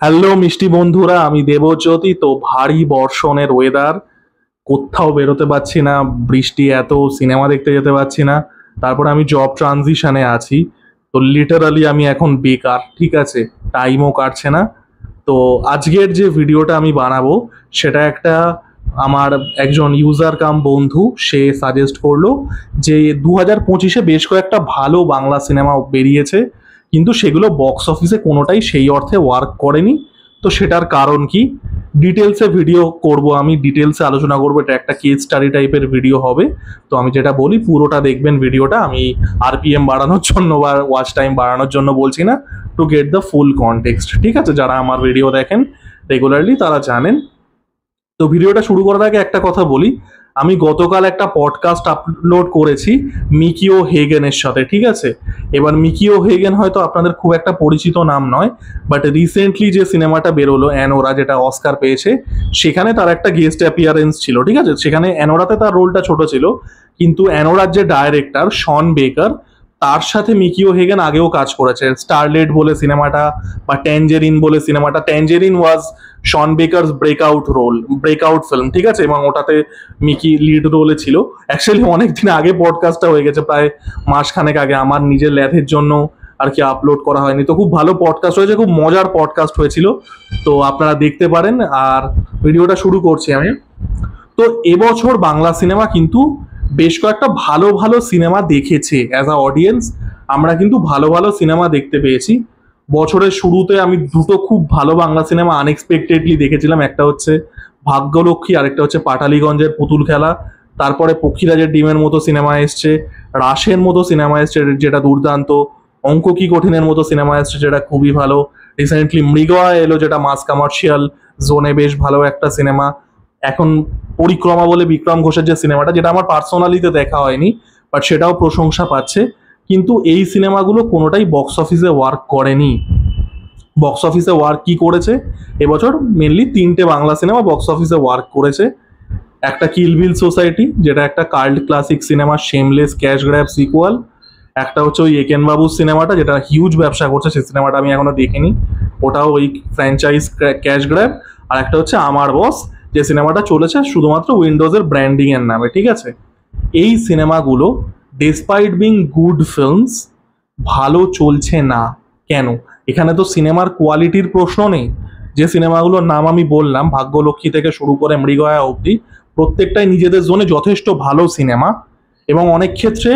Hello মিষ্টি বন্ধুরা, আমি দেবজ্যোতি। তো ভারী বর্ষণের ওয়েদার, কোথাও বেরোতে পারছি না, বৃষ্টি এত, সিনেমা দেখতে যেতে পারছি না। তারপরে আমি জব ট্রানজিশনে আছি, তো লিটারালি আমি এখন বেকার, ঠিক আছে, টাইমও কাটছে না। তো আজকের যে ভিডিওটা আমি বানাবো সেটা একটা আমার একজন ইউজার কাম বন্ধু সে সাজেস্ট করলো যে 2025-এ বেশ কয়েকটা ভালো বাংলা সিনেমা বেরিয়েছে, কিন্তু সেগুলো বক্স অফিসে কোনোটাই সেই অর্থে ওয়ার্ক করেনি। তো সেটার কারণ কি, ডিটেলসে ভিডিও করব, আমি ডিটেলসে আলোচনা করবো। এটা একটা কেস স্টাডি টাইপের ভিডিও হবে। তো আমি যেটা বলি পুরোটা দেখবেন ভিডিওটা। আমি আরপিএম বাড়ানোর জন্য বা ওয়াচ টাইম বাড়ানোর জন্য বলছি না, to get the full context, ঠিক আছে? যারা আমার ভিডিও দেখেন রেগুলারলি তারা জানেন। তো ভিডিওটা শুরু করার আগে একটা কথা বলি, আমি গতকাল একটা পডকাস্ট আপলোড করেছি মিকিও হেগেনের সাথে, ঠিক আছে? এবার মিকিও হেগেন হয়তো আপনাদের খুব একটা পরিচিত নাম নয়, বাট রিসেন্টলি যে সিনেমাটা বেরোলো অ্যানোরা, যেটা অস্কার পেয়েছে, সেখানে তার একটা গেস্ট অ্যাপিয়ারেন্স ছিল, ঠিক আছে? সেখানে অ্যানোরাতে তার রোলটা ছোট ছিল, কিন্তু অ্যানোরার যে ডাইরেক্টর শন বেকার, তার সাথে মিকিও হেগেন আগেও কাজ করেছে। স্টারলেট বলে সিনেমাটা বা ট্যাঞ্জেরিন বলে সিনেমাটা, ট্যাঞ্জেরিন ওয়াজ শন বেকারস ব্রেকআউট ফিল্ম, ঠিক আছে? এবং ওটাতে মিকি লিড রোলে ছিল। অ্যাকচুয়ালি অনেকদিন আগে পডকাস্টটা হয়ে গেছে, প্রায় মাসখানেক আগে, আমার নিজের ল্যাথের জন্য আর কি আপলোড করা হয়নি। তো খুব ভালো পডকাস্ট হয়েছে, খুব মজার পডকাস্ট হয়েছিল, তো আপনারা দেখতে পারেন। আর ভিডিওটা শুরু করছি আমি। তো এবছর বাংলা সিনেমা কিন্তু বেশ কয়েকটা ভালো ভালো সিনেমা দেখেছে। অ্যাজ আ অডিয়েন্স আমরা কিন্তু ভালো ভালো সিনেমা দেখতে পেয়েছি। বছরের শুরুতে আমি দুটো খুব ভালো বাংলা সিনেমা আনএক্সপেক্টেডলি দেখেছিলাম, একটা হচ্ছে ভাগ্যলক্ষ্মী, আরেকটা হচ্ছে পাটালিগঞ্জের পুতুল খেলা। তারপরে পক্ষীরাজের ডিমের মতো সিনেমা এসছে, রাশের মতো সিনেমা এসছে যেটা দুর্দান্ত, অঙ্ক কি কঠিনের মতো সিনেমা এসছে যেটা খুবই ভালো, রিসেন্টলি মৃগয়া এলো যেটা মাস কমার্শিয়াল জোনে বেশ ভালো একটা সিনেমা। এখন পরিক্রমা বলে বিক্রম ঘোষের যে সিনেমাটা, যেটা আমার পার্সোনালিতে দেখা হয়নি, বাট সেটাও প্রশংসা পাচ্ছে। কিন্তু এই সিনেমাগুলো কোনোটাই বক্স অফিসে ওয়ার্ক করেনি। বক্স অফিসে ওয়ার্ক কি করেছে এবছর? মেনলি তিনটে বাংলা সিনেমা বক্স অফিসে ওয়ার্ক করেছে। একটা কিলবিল সোসাইটি, যেটা একটা cult classic cinema, shameless cash grab sequel. একটা হচ্ছে ওই একেন বাবুর সিনেমাটা, যেটা হিউজ ব্যবসা করছে, সেই সিনেমাটা আমি এখনো দেখিনি, ওটাও ওই ফ্র্যাঞ্চাইজ ক্যাশ গ্র্যাব। আর একটা হচ্ছে আমার বস, যে সিনেমাটা চলেছে শুধুমাত্র উইন্ডোজের ব্র্যান্ডিং এর নামে, ঠিক আছে? এই সিনেমাগুলো ডেসপাইট বিং গুড ফিল্মস ভালো চলছে না। কেন? এখানে তো সিনেমার কোয়ালিটির প্রশ্ন নেই। যে সিনেমাগুলোর নাম আমি বললাম, ভাগ্যলক্ষ্মী থেকে শুরু করে মৃগয়া অবধি, প্রত্যেকটাই নিজেদের জোনে যথেষ্ট ভালো সিনেমা, এবং অনেক ক্ষেত্রে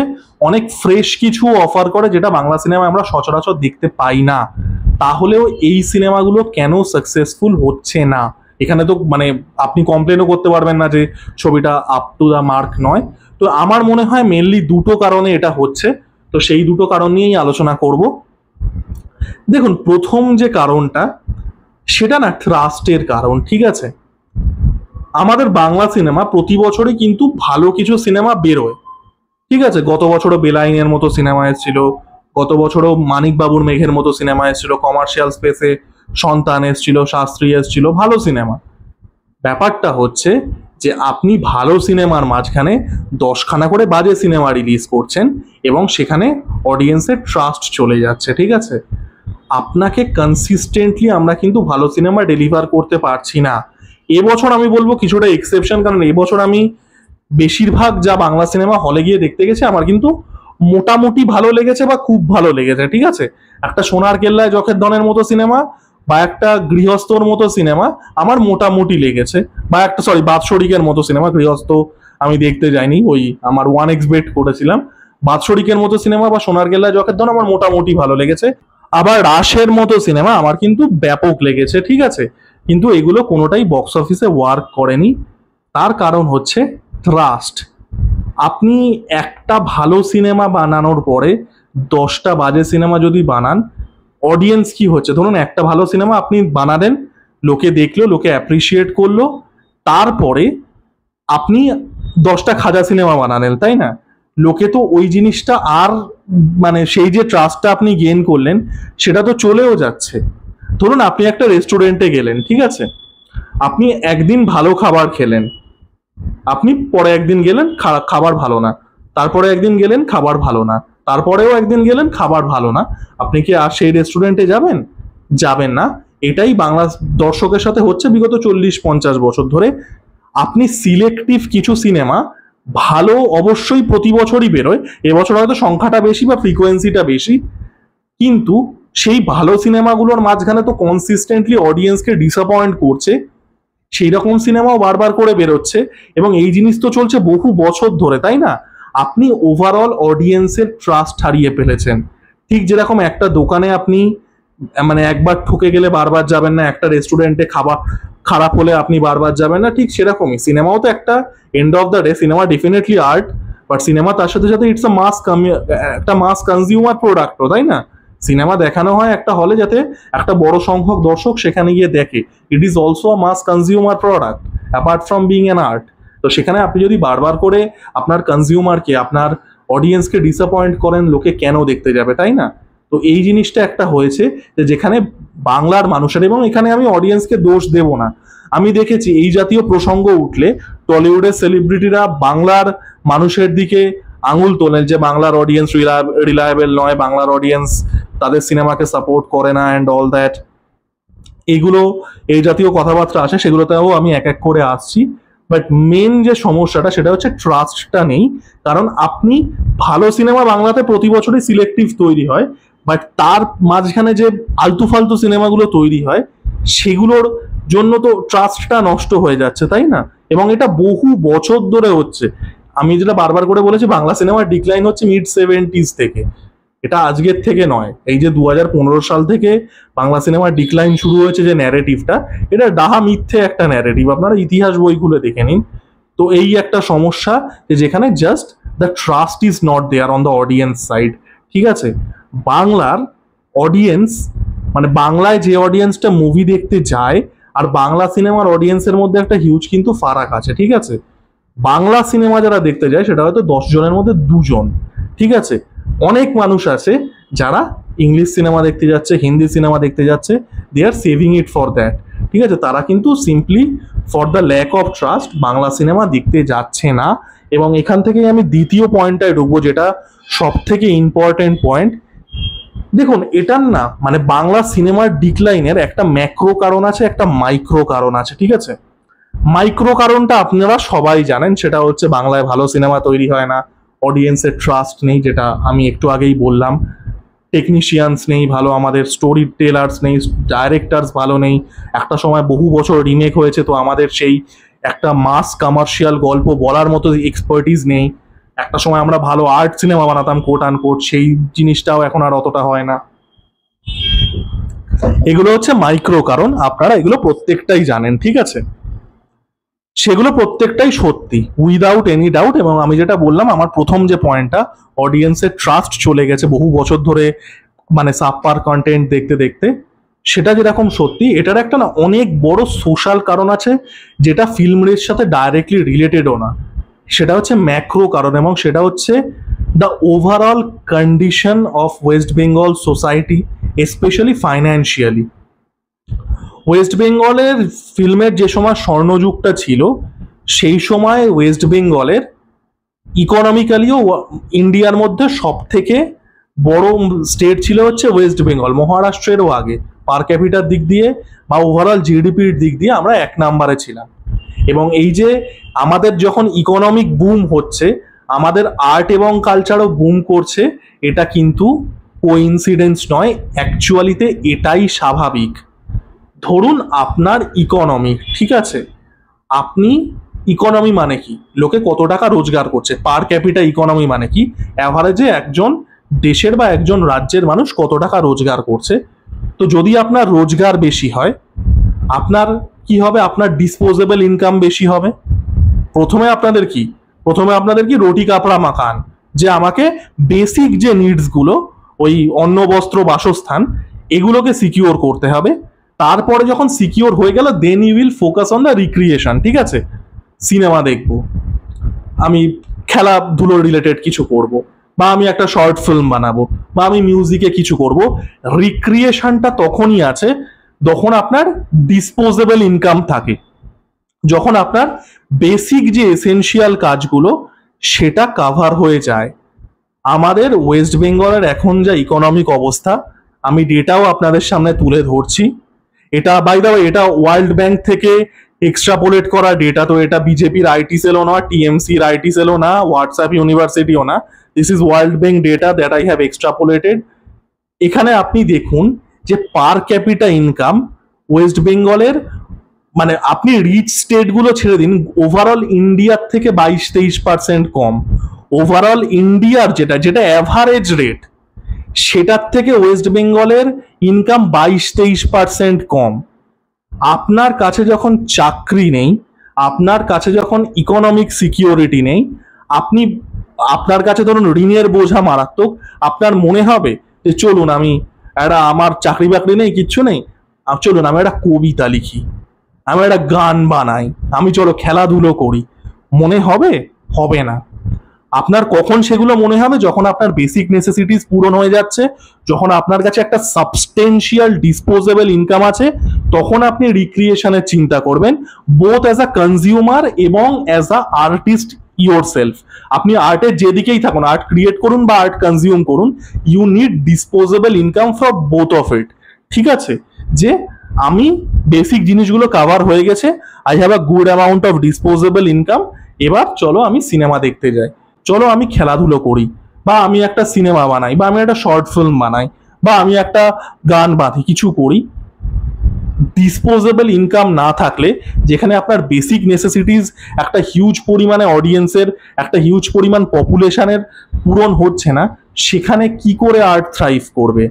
অনেক ফ্রেশ কিছু অফার করে, যেটা বাংলা সিনেমায় আমরা সচরাচর দেখতে পাই না। তাহলেও এই সিনেমাগুলো কেন সাকসেসফুল হচ্ছে না? এখানে তো মানে আপনি কমপ্লেনও করতে পারবেন না যে ছবিটা আপ টু দ্য মার্ক নয়। তো আমার মনে হয় মেনলি দুটো কারণে এটা হচ্ছে। তো সেই দুটো কারণ নিয়েই আলোচনা করব। দেখুন, প্রথম যে কারণটা সেটা না ট্রাস্টের কারণ, ঠিক আছে? আমাদের বাংলা সিনেমা প্রতি বছরই কিন্তু ভালো কিছু সিনেমা বেরোয়, ঠিক আছে? গত বছরও বেলাইনের মতো সিনেমা এসেছিল, গত বছরও মানিক বাবুর মেঘের মতো সিনেমা এসেছিল, কমার্শিয়াল স্পেসে সন্তান এসেছিল, শাস্ত্রী এসেছিল, ভালো সিনেমা। ব্যাপারটা হচ্ছে যে আপনি ভালো সিনেমার মাঝখানে 10খানা করে বাজে সিনেমা রিলিজ করছেন, এবং সেখানে অডিয়েন্সের ট্রাস্ট চলে যাচ্ছে, ঠিক আছে? আপনাকে কনসিস্টেন্টলি আমরা কিন্তু ভালো সিনেমা ডেলিভার করতে পারছি না। এবছর আমি বলবো কিছুটা এক্সেপশন, কারণ এবছর আমি বেশিরভাগ যা বাংলা সিনেমা হলে গিয়ে দেখতে গেছি আমার কিন্তু মোটামুটি ভালো লেগেছে বা খুব ভালো লেগেছে, ঠিক আছে? একটা সোনার কেল্লায় জখের ধনের মতো সিনেমা বা একটা গৃহস্থর মতো সিনেমা আমার মোটামুটি লেগেছে, বা একটা বাৎসরিকের মতো সিনেমা, গৃহস্থ আমি দেখতে যাইনি, ওই আমার 1x বেট করেছিলাম। বাৎসরিকের মতো সিনেমা বা সোনার কেল্লায় জখের ধন আমার মোটামুটি ভালো লেগেছে। আবার রাশের মতো সিনেমা আমার কিন্তু ব্যাপক লেগেছে, ঠিক আছে? কিন্তু এগুলো কোনোটাই বক্স অফিসে ওয়ার্ক করেনি। তার কারণ হচ্ছে ট্রাস্ট। আপনি একটা ভালো সিনেমা বানানোর পরে 10টা বাজে সিনেমা যদি বানান, অডিয়েন্স কি হচ্ছে? ধরুন একটা ভালো সিনেমা আপনি বানালেন, লোকে দেখলো, লোকে অ্যাপ্রিসিয়েট করলো, তারপরে আপনি 10টা খাজা সিনেমা বানালেন, তাই না? লোকে তো ওই জিনিসটা আর মানে সেই যে ট্রাস্টটা আপনি গেইন করলেন সেটা তো চলেও যাচ্ছে। ধরুন আপনি একটা রেস্টুরেন্টে গেলেন, ঠিক আছে? আপনি একদিন ভালো খাবার খেলেন, আপনি পরে একদিন গেলেন, খাবার ভালো না, তারপরে একদিন গেলেন, খাবার ভালো না, তারপরেও একদিন গেলেন, খাবার ভালো না। আপনি কি আর সেই রেস্টুরেন্টে যাবেন? যাবেন না। এটাই বাংলা দর্শকের সাথে হচ্ছে বিগত 40-50 বছর ধরে। আপনি সিলেক্টিভ কিছু সিনেমা ভালো অবশ্যই প্রতি বছরই বেরোয়, এবছর হয়তো সংখ্যাটা বেশি বা ফ্রিকোয়েন্সিটা বেশি, কিন্তু সেই ভালো সিনেমাগুলোর মাঝখানে তো কনসিস্টেন্টলি অডিয়েন্সকে ডিসঅ্যাপয়েন্ট করছে, সেই রকম সিনেমাও বারবার করে বেরোচ্ছে, এবং এই জিনিস তো চলছে বহু বছর ধরে, তাই না? আপনি ওভারঅল অডিয়েন্সের ট্রাস্ট হারিয়ে ফেলেছেন। ঠিক যেরকম একটা দোকানে আপনি মানে একবার ঠকে গেলে বারবার যাবেন না, একটা রেস্টুরেন্টে খাবার খারাপ হলে আপনি বারবার যাবেন না, ঠিক সেরকমই সিনেমাও তো একটা end of the day, cinema definitely art, but cinema তার সাথে সাথে ইটস আ একটা মাস কনজিউমার প্রোডাক্টও, তাই না? সিনেমা দেখানো হয় একটা হলে যাতে একটা বড় সংখ্যক দর্শক সেখানে গিয়ে দেখে, it is also a mass consumer product apart from being an art. তো সেখানে আপনি যদি বারবার করে আপনার কনজিউমারকে, আপনার অডিয়েন্সকে ডিসঅ্যাপয়েন্ট করেন, লোকে কেন দেখতে যাবে, তাই না? তো এই জিনিসটা একটা হয়েছে যে যেখানে বাংলার মানুষের, এবং এখানে আমি অডিয়েন্সকে দোষ দেব না, আমি দেখেছি এই জাতীয় প্রসঙ্গ উঠলে টলিউডের সেলিব্রিটিরা বাংলার মানুষের দিকে আঙুল তোলেন যে বাংলার অডিয়েন্স রিলায়েবল নয়, বাংলার অডিয়েন্স তাদের সিনেমাকে সাপোর্ট করে না অ্যান্ড অল দ্যাট। এইগুলো, এই জাতীয় কথাবার্তা আসে, সেগুলোতেও আমি এক এক করে আসছি। বাট মেন যে সমস্যাটা সেটা হচ্ছে ট্রাস্টটা নেই। কারণ আপনি ভালো সিনেমা বাংলাতে প্রতি বছরই সিলেক্টিভ তৈরি হয়, বাট তার মাঝখানে যে আলতু ফালতু সিনেমাগুলো তৈরি হয় সেগুলোর জন্য তো ট্রাস্টটা নষ্ট হয়ে যাচ্ছে, তাই না? এবং এটা বহু বছর ধরে হচ্ছে। আমি যেটা বারবার করে বলেছি, বাংলা সিনেমার ডিক্লাইন হচ্ছে মিড-70s থেকে, এটা আজকের থেকে নয়। এই যে 2015 সাল থেকে বাংলা সিনেমার ডিক্লাইন শুরু হয়েছে যে ন্যারেটিভটা, এটা ডাহা মিথ্যে একটা ন্যারেটিভ, আপনারা ইতিহাস বইগুলো দেখে নিন। তো এই একটা সমস্যা যে যেখানে just the trust is not there on the audience side. ঠিক আছে, বাংলার অডিয়েন্স মানে বাংলায় যে অডিয়েন্সটা মুভি দেখতে যায় আর বাংলা সিনেমার অডিয়েন্সের মধ্যে একটা হিউজ কিন্তু ফারাক আছে। ঠিক আছে, বাংলা সিনেমা যারা দেখতে যায় সেটা হয়তো 10 জনের মধ্যে 2 জন। ঠিক আছে, অনেক মানুষ আছে যারা ইংলিশ সিনেমা দেখতে যাচ্ছে, হিন্দি সিনেমা দেখতে যাচ্ছে, they are saving it for that. ঠিক আছে, তারা কিন্তু simply for the lack of trust Bangla cinema দেখতে যাচ্ছে না। এবং এখান থেকেই আমি দ্বিতীয় পয়েন্টটায় ঢুকবো, যেটা সব থেকে ইম্পর্টেন্ট পয়েন্ট। দেখুন, এটার না মানে বাংলা সিনেমার ডিক্লাইনের একটা ম্যাক্রো কারণ আছে, একটা মাইক্রো কারণ আছে। ঠিক আছে, মাইক্রো কারণটা আপনারা সবাই জানেন, সেটা হচ্ছে বাংলায় ভালো সিনেমা তৈরি হয় না, অডিয়েন্সের ট্রাস্ট নেই, যেটা আমি একটু আগেই বললাম, টেকনিশিয়ানস নেই ভালো, আমাদের স্টোরি টেলার্স নেই, ডাইরেক্টরস ভালো নেই, একটা সময় বহু বছর রিমেক হয়েছে তো আমাদের সেই একটা মাস কমার্শিয়াল গল্প বলার মতো এক্সপার্টিস নেই, একটা সময় আমরা ভালো আর্ট সিনেমা বানাতাম কোট আনকোট, সেই জিনিসটাও এখন আর অতটা হয় না। এগুলো হচ্ছে মাইক্রো কারণ, আপনারা এগুলো প্রত্যেকটাই জানেন। ঠিক আছে, সেগুলো প্রত্যেকটাই সত্যি উইদাউট এনি ডাউট। এবং আমি যেটা বললাম, আমার প্রথম যে পয়েন্টটা, অডিয়েন্সের ট্রাস্ট চলে গেছে বহু বছর ধরে মানে সাবপার কন্টেন্ট দেখতে দেখতে, সেটা যেরকম সত্যি, এটার একটা না অনেক বড় সোশ্যাল কারণ আছে, যেটা ফিল্মের সাথে ডাইরেক্টলি রিলেটেডও না, সেটা হচ্ছে ম্যাক্রো কারণ, এবং সেটা হচ্ছে the overall condition of West Bengal society, specially financially. West বেঙ্গলের ফিল্মের যে সময় স্বর্ণযুগটা ছিল, সেই সময় ওয়েস্ট বেঙ্গলের ইকোনমিক্যালিও ইন্ডিয়ার মধ্যে সব থেকে বড় স্টেট ছিল হচ্ছে ওয়েস্ট বেঙ্গল, মহারাষ্ট্রেরও আগে পার ক্যাপিটার দিক দিয়ে বা ওভারঅল জিডিপির দিক দিয়ে আমরা 1 নম্বরে ছিলাম। এবং এই যে আমাদের যখন ইকোনমিক বুম হচ্ছে, আমাদের আর্ট এবং কালচারও বুম করছে, এটা কিন্তু কোইন্সিডেন্স নয়, অ্যাকচুয়ালিতে এটাই স্বাভাবিক। ধরুন আপনার ইকোনমি, ঠিক আছে, আপনি ইকোনমি মানে কি, লোকে কত টাকা রোজগার করছে, পার ক্যাপিটা ইকোনমি মানে কি, অ্যাভারেজে একজন দেশের বা একজন রাজ্যের মানুষ কত টাকা রোজগার করছে। তো যদি আপনার রোজগার বেশি হয়, আপনার কি হবে, আপনার ডিসপোজেবল ইনকাম বেশি হবে। প্রথমে আপনাদের কি রুটি কাপড়া মাকান, যে আমাকে বেসিক যে নিডসগুলো, ওই অন্ন বস্ত্র বাসস্থান, এগুলোকে সিকিওর করতে হবে। তারপরে যখন সিকিওর হয়ে গেল, then you will focus on the recreation. ঠিক আছে, সিনেমা দেখবো, আমি খেলাধুলোর রিলেটেড কিছু করব, বা আমি একটা শর্ট ফিল্ম বানাবো, বা আমি মিউজিকে কিছু করব। রিক্রিয়েশনটা তখনই আছে যখন আপনার ডিসপোজেবল ইনকাম থাকে, যখন আপনার বেসিক যে এসেনশিয়াল কাজগুলো সেটা কাভার হয়ে যায়। আমাদের ওয়েস্ট বেঙ্গলের এখন যা ইকোনমিক অবস্থা, আমি ডেটাও আপনাদের সামনে তুলে ধরছি, এটা বাই দ্য ওয়ে এটা ওয়ার্ল্ড ব্যাংক থেকে এক্সট্রাপোলেট করা ডেটা, তো এটা বিজেপির আইটি সেলও না, টিএমসির আইটি সেলও না, হোয়াটসঅ্যাপ ইউনিভার্সিটিও না, this is World Bank data that I have extrapolated. এখানে আপনি দেখুন যে পার ক্যাপিটা ইনকাম ওয়েস্ট বেঙ্গলের, মানে আপনি রিচ স্টেটগুলো ছেড়ে দিন, ওভারঅল ইন্ডিয়ার থেকে 22-23% কম। ওভারঅল ইন্ডিয়ার যেটা যেটা অ্যাভারেজ রেট, সেটার থেকে ওয়েস্ট বেঙ্গলের ইনকাম 22-23% কম। আপনার কাছে যখন চাকরি নেই, আপনার কাছে যখন ইকোনমিক সিকিউরিটি নেই, আপনি আপনার কাছে ধরুন ঋণের বোঝা মারাত্মক, আপনার মনে হবে যে চলুন আমি আমার চাকরি বাকরি নেই, কিচ্ছু নেই, চলুন আমি একটা কবিতা লিখি, আমি একটা গান বানাই, আমি চলো খেলাধুলো করি, মনে হবে? হবে না। আপনার কখন সেগুলো মনে হবে? যখন আপনার বেসিক নেসেসিটিস পূরণ হয়ে যাচ্ছে, যখন আপনার কাছে একটা সাবস্টেন্সিয়াল ডিসপোজেবল ইনকাম আছে, তখন আপনি রিক্রিয়েশনের চিন্তা করবেন, বোথ অ্যাজ আ কনজিউমার এবং as a artist yourself. আপনি আর্টের যেদিকেই থাকুন, আর্ট ক্রিয়েট করুন বা আর্ট কনজিউম করুন, you need disposable income from both of it. ঠিক আছে, যে আমি বেসিক জিনিসগুলো কাভার হয়ে গেছে, I have a good amount of disposable income, এবার চলো আমি সিনেমা দেখতে যাই, চলো আমি খেলাধুলো করি, বা আমি একটা সিনেমা বানাই, বা আমি একটা শর্ট ফিল্ম বানাই, বা আমি একটা গান বাঁধি, কিছু করি। ডিসপোজেবল ইনকাম না থাকলে, যেখানে আপনার বেসিক নেসেসিটিস একটা হিউজ পরিমাণে অডিয়েন্সের, একটা হিউজ পরিমাণ পপুলেশনের পূরণ হচ্ছে না, সেখানে কি করে আর্ট থ্রাইভ করবে?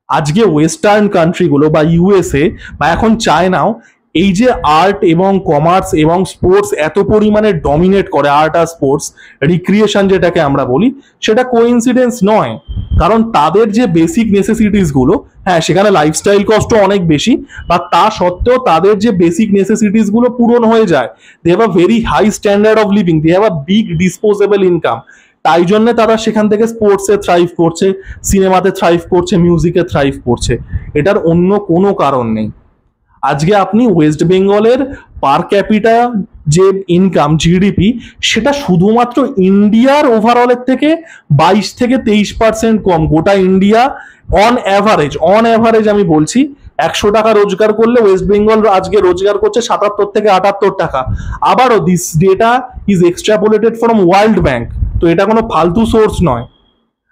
আজকে ওয়েস্টার্ন কান্ট্রিগুলো বা ইউএসএ বা এখন চায়নাও এই যে আর্ট এবং কমার্স এবং স্পোর্টস এত পরিমাণে ডমিনেট করে, আর্ট আর স্পোর্টস রিক্রিয়েশন যেটাকে আমরা বলি, সেটা কোইন্সিডেন্স নয়। কারণ তাদের যে বেসিক নেসেসিটিস গুলো, হ্যাঁ সেখানে লাইফস্টাইল কস্ট অনেক বেশি, বা তা সত্ত্বেও তাদের যে বেসিক নেসেসিটিস গুলো পূরণ হয়ে যায়, they have a very high standard of living, they have a big disposable income. তাই জন্য তারা সেখান থেকে স্পোর্টসে থ্রাইভ করছে, সিনেমাতে থ্রাইভ করছে, মিউজিকে থ্রাইভ করছে। এটার অন্য কোনো কারণ নেই। আজকে আপনি ওয়েস্ট বেঙ্গলের পার ক্যাপিটা যে ইনকাম জিডিপি, সেটা শুধুমাত্র ইন্ডিয়ার ওভারঅলের থেকে 22-23% কম। গোটা ইন্ডিয়া অন অ্যাভারেজ আমি বলছি 100 টাকা রোজগার করলে ওয়েস্ট বেঙ্গল আজকে রোজগার করছে 77-78 টাকা। আবারও this data is extrapolated from World Bank, তো এটা কোনো ফালতু সোর্স নয়।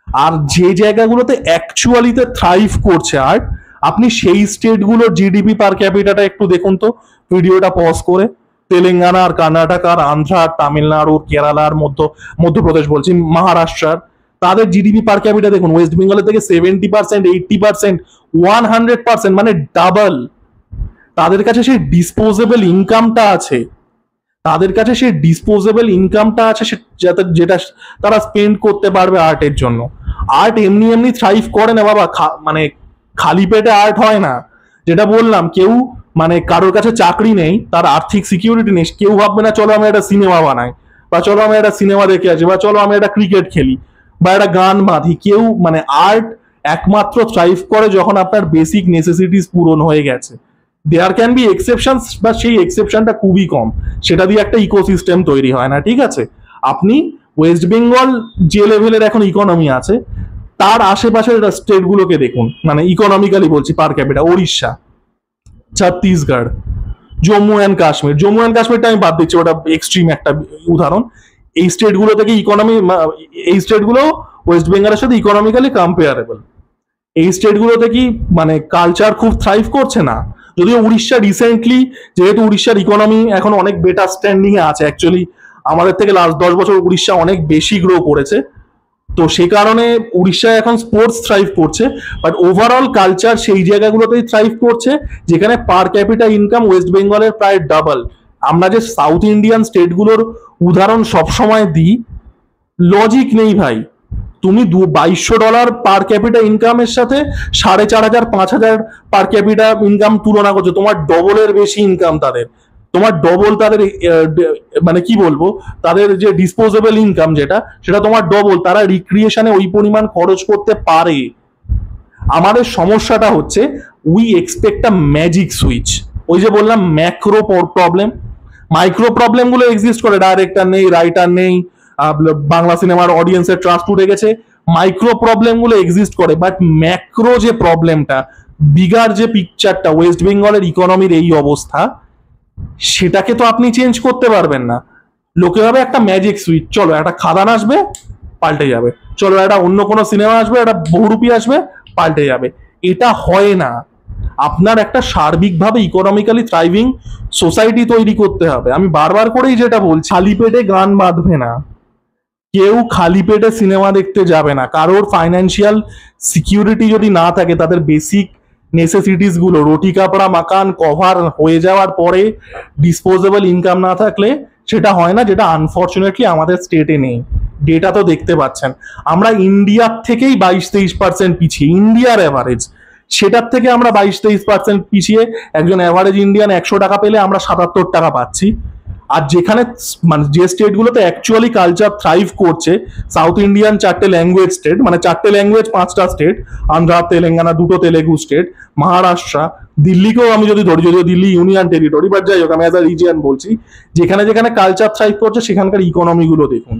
আর যে জায়গাগুলোতে অ্যাকচুয়ালিতে থ্রাইভ করছে আর্ট, আপনি সেই স্টেটগুলোর জিডিপি পার ক্যাপিটাটা একটু দেখুন তো, ভিডিওটা পজ করে। তেলেঙ্গানা আর কর্ণাটক আর আন্ধ্রা আর তামিলনাড়ু, কেরালার মধ্যপ্রদেশ বলছি, মহারাষ্ট্রার, তাদের জিডিপি পার ক্যাপিটা দেখুন, ওয়েস্ট বেঙ্গলের থেকে 70%, 80%, 100%, মানে ডাবল। তাদের কাছে সেই ডিসপোজেবল ইনকামটা আছে, তাদের কাছে সেই ডিসপোজেবল ইনকামটা আছে যেটা তারা স্পেন্ড করতে পারবে আর্টের জন্য। আর্ট এমনি এমনি থ্রাইভ করে না বাবা, মানে খালি পেটে আর্ট হয় না। যেটা বললাম, কেউ মানে কারোর কাছে চাকরি নেই, তার আর্থিক সিকিউরিটি নেই, কেউ ভাববে না চলো আমি একটা সিনেমা বানাই, বা চলো আমি একটা সিনেমা দেখে আসি, বা চলো আমি একটা ক্রিকেট খেলি, বা একটা গান বাঁধি। কেউ মানে আর্ট একমাত্র থ্রাইভ করে যখন আপনার বেসিক নেসেসিটিস পূরণ হয়ে গেছে। দেয়ার ক্যান বি এক্সেপশনস, বা সেই এক্সেপশনটা খুবই কম, সেটা দিয়ে একটা ইকোসিস্টেম তৈরি হয় না। ঠিক আছে, আপনি ওয়েস্ট বেঙ্গল যে লেভেলের এখন ইকোনমি আছে, তার আশেপাশের স্টেটগুলোকে দেখুন, মানে ইকোনমিক্যালি বলছি per capita, Odisha, Chhattisgarh, Jammu and কাশ্মীরটা আমি বাদ দিচ্ছি, ওটা এক্সট্রিম একটা উদাহরণ। এই স্টেটগুলো থেকে এই স্টেটগুলো ওয়েস্ট বেঙ্গলের সাথে ইকোনমিক্যালি কম্পেয়ারেবল। এই স্টেটগুলোতে কি মানে কালচার খুব থ্রাইভ করছে না? যদিও উড়িষ্যা রিসেন্টলি, যেহেতু উড়িষ্যার ইকোনমি এখন অনেক বেটার স্ট্যান্ডিং এ আছে, অ্যাকচুয়ালি আমাদের থেকে লাস্ট 10 বছর উড়িষ্যা অনেক বেশি গ্রো করেছে, তো সেই কারণে উড়িষ্যায় এখন স্পোর্টস থ্রাইভ করছে। বাট ওভারঅল কালচার সেই জায়গাগুলোতেই থ্রাইভ করছে যেখানে পার ক্যাপিটা ইনকাম ওয়েস্ট বেঙ্গলের প্রায় ডাবল। আমরা যে সাউথ ইন্ডিয়ান স্টেটগুলোর উদাহরণ সবসময় দিই, লজিক নেই ভাই। তুমি $2200 পার ক্যাপিটা ইনকামের সাথে 4500, 5000 পার ক্যাপিটা ইনকাম তুলনা করছো, তোমার ডবলের বেশি ইনকাম তাদের, তোমার ডবল তাদের, মানে কি বলবো, তাদের যে ডিসপোজেবল ইনকাম সেটা তোমার ডবল। তারা রিক্রিয়েশনে ওই পরিমাণ খরচ করতে পারে। আমাদের সমস্যাটা হচ্ছে we expect a magic switch. ওই যে বললাম ম্যাক্রো প্রবলেম, মাইক্রো প্রবলেম গুলো এক্সিস্ট করে, ডাইরেক্টর নেই, রাইটার নেই, বাংলা সিনেমার অডিয়েন্সের ট্রাস্ট উঠে গেছে, মাইক্রো প্রবলেম গুলো এক্সিস্ট করে, বাট ম্যাক্রো যে প্রবলেমটা, বিগার যে পিকচারটা ওয়েস্ট বেঙ্গলের ইকোনমির এই অবস্থা, সেটাকে তো আপনি চেঞ্জ করতে পারবেন না। লোকে ভাবে একটা ম্যাজিক সুইচ, চলো একটা খাদান আসবে পাল্টে যাবে, চলো একটা অন্য কোনো সিনেমা আসবে, একটা বহুরূপী আসবে পাল্টে যাবে। এটা হয় না। আপনার একটা সার্বিকভাবে ইকোনমিক্যালি থ্রাইভিং সোসাইটি তৈরি করতে হবে। আমি বারবার করেই যেটা বলছি, খালি পেটে গান বাঁধবে না, কেউ খালি পেটে সিনেমা দেখতে যাবে না। কারোর ফাইন্যান্সিয়াল সিকিউরিটি যদি না থাকে, তাদের বেসিক নেসেসিটিস গুলো রুটি কাপড়া মাকান কভার হয়ে যাওয়ার পরে ডিসপোজেবল ইনকাম না থাকলে সেটা হয় না, যেটা আনফর্চুনেটলি আমাদের স্টেটে নেই। ডেটা তো দেখতে পাচ্ছেন, আমরা ইন্ডিয়ার থেকেই 22-23% পিছিয়ে, ইন্ডিয়ার অ্যাভারেজ সেটার থেকে আমরা 22-23% পিছিয়ে। একজন অ্যাভারেজ ইন্ডিয়ান 100 টাকা পেলে আমরা 77 টাকা পাচ্ছি। আর যেখানে মানে যে স্টেটগুলোতে অ্যাকচুয়ালি কালচার থ্রাইভ করছে, সাউথ ইন্ডিয়ান 4টে ল্যাঙ্গুয়েজ স্টেট, মানে 4টে ল্যাঙ্গুয়েজ 5টা স্টেট, আন্ধ্রা তেলেঙ্গানা 2টো তেলেগু স্টেট, মহারাষ্ট্র, দিল্লিকেও আমি যদি ধরি, যদিও দিল্লি ইউনিয়ন টেরিটরি, বাট যাই হোক আমি অ্যাজ আ রিজিয়ন বলছি, যেখানে যেখানে কালচার থ্রাইভ করছে সেখানকার ইকোনমি গুলো দেখুন।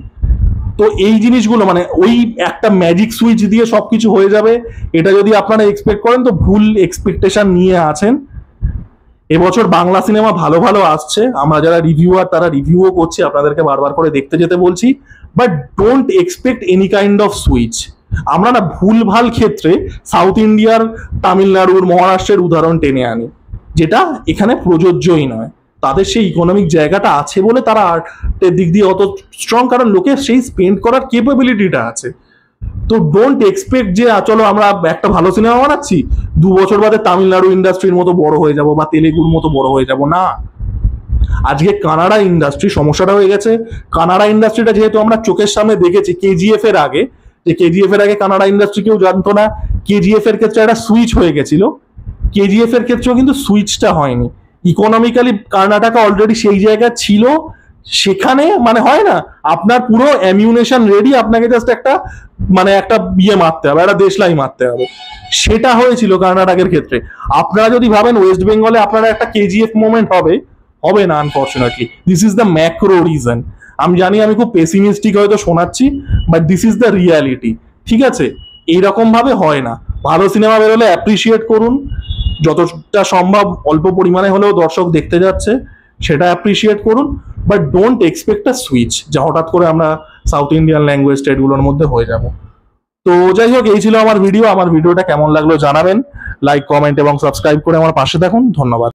তো এই জিনিসগুলো মানে ওই একটা ম্যাজিক সুইচ দিয়ে সবকিছু হয়ে যাবে, এটা যদি আপনারা এক্সপেক্ট করেন তো ভুল এক্সপেকটেশন নিয়ে আছেন। এবছর বাংলা সিনেমা ভালো ভালো আসছে, আমরা যারা রিভিউয়ার তারা রিভিউও করছি, আপনাদেরকে বারবার করে দেখতে যেতে বলছি, but don't expect any kind off switch. আমরা না ভুল ভাল ক্ষেত্রে সাউথ ইন্ডিয়ার, তামিলনাড়ুর, মহারাষ্ট্রের উদাহরণ টেনে আনি, যেটা এখানে প্রযোজ্যই নয়। তাদের সেই ইকোনমিক জায়গাটা আছে বলে তারা আর্টের দিক দিয়ে অত স্ট্রং, কারণ লোকের সেই স্পেন্ড করার কেপাবিলিটিটা আছে। তো ডোন্ট এক্সপেক্ট যে চলো আমরা একটা ভালো সিনেমা বানাচ্ছি, 2 বছর বাদে তামিলনাড়ু ইন্ডাস্ট্রির মতো বড় হয়ে যাব বা তেলেগুর মতো বড় হয়ে যাব, না। আজকে কানাডা ইন্ডাস্ট্রি সমস্যাটা হয়ে গেছে। কানাডা ইন্ডাস্ট্রিটা যেহেতু আমরা চোখের সামনে দেখেছি কেজিএফ এর আগে, যে কেজিএফ এর আগে কানাডা ইন্ডাস্ট্রি কেউ জানতো না, কেজিএফ এর ক্ষেত্রে একটা সুইচ হয়ে গেছিল, কেজিএফ এর ক্ষেত্রেও কিন্তু সুইচটা হয়নি। ইকোনমিক্যালি কর্ণাটকা অলরেডি সেই জায়গায় ছিল, সেখানে মানে হয় না আপনার পুরো অ্যামিউনেশন রেডি, আপনাকে জাস্ট একটা মানে একটা বিয়ে মারতে হবে, একটা দেশলাই মারতে হবে, সেটা হয়েছিল কর্ণাটকের ক্ষেত্রে। আপনারা যদি ভাবেন ওয়েস্ট বেঙ্গলে আপনারা একটা কেজিএফ মোমেন্ট হবে, হবে না unfortunately. This is the macro reason. আমি জানি আমি খুব পেসিমিস্টিক হয়তো শোনাচ্ছি, but this is the reality. ঠিক আছে, এইরকম ভাবে হয় না। ভালো সিনেমা বেরোলে অ্যাপ্রিসিয়েট করুন, যতটা সম্ভব অল্প পরিমাণে হলেও দর্শক দেখতে যাচ্ছে সেটা অ্যাপ্রিসিয়েট করুন, but don't expect a switch যা হঠাৎ করে আমরা সাউথ ইন্ডিয়ান ল্যাঙ্গুয়েজ স্টেটগুলোর মধ্যে হয়ে যাব। তো যাই হোক, এই ছিল আমার ভিডিও। আমার ভিডিওটা কেমন লাগলো জানাবেন, লাইক কমেন্ট এবং সাবস্ক্রাইব করে আমার পাশে থাকুন। ধন্যবাদ।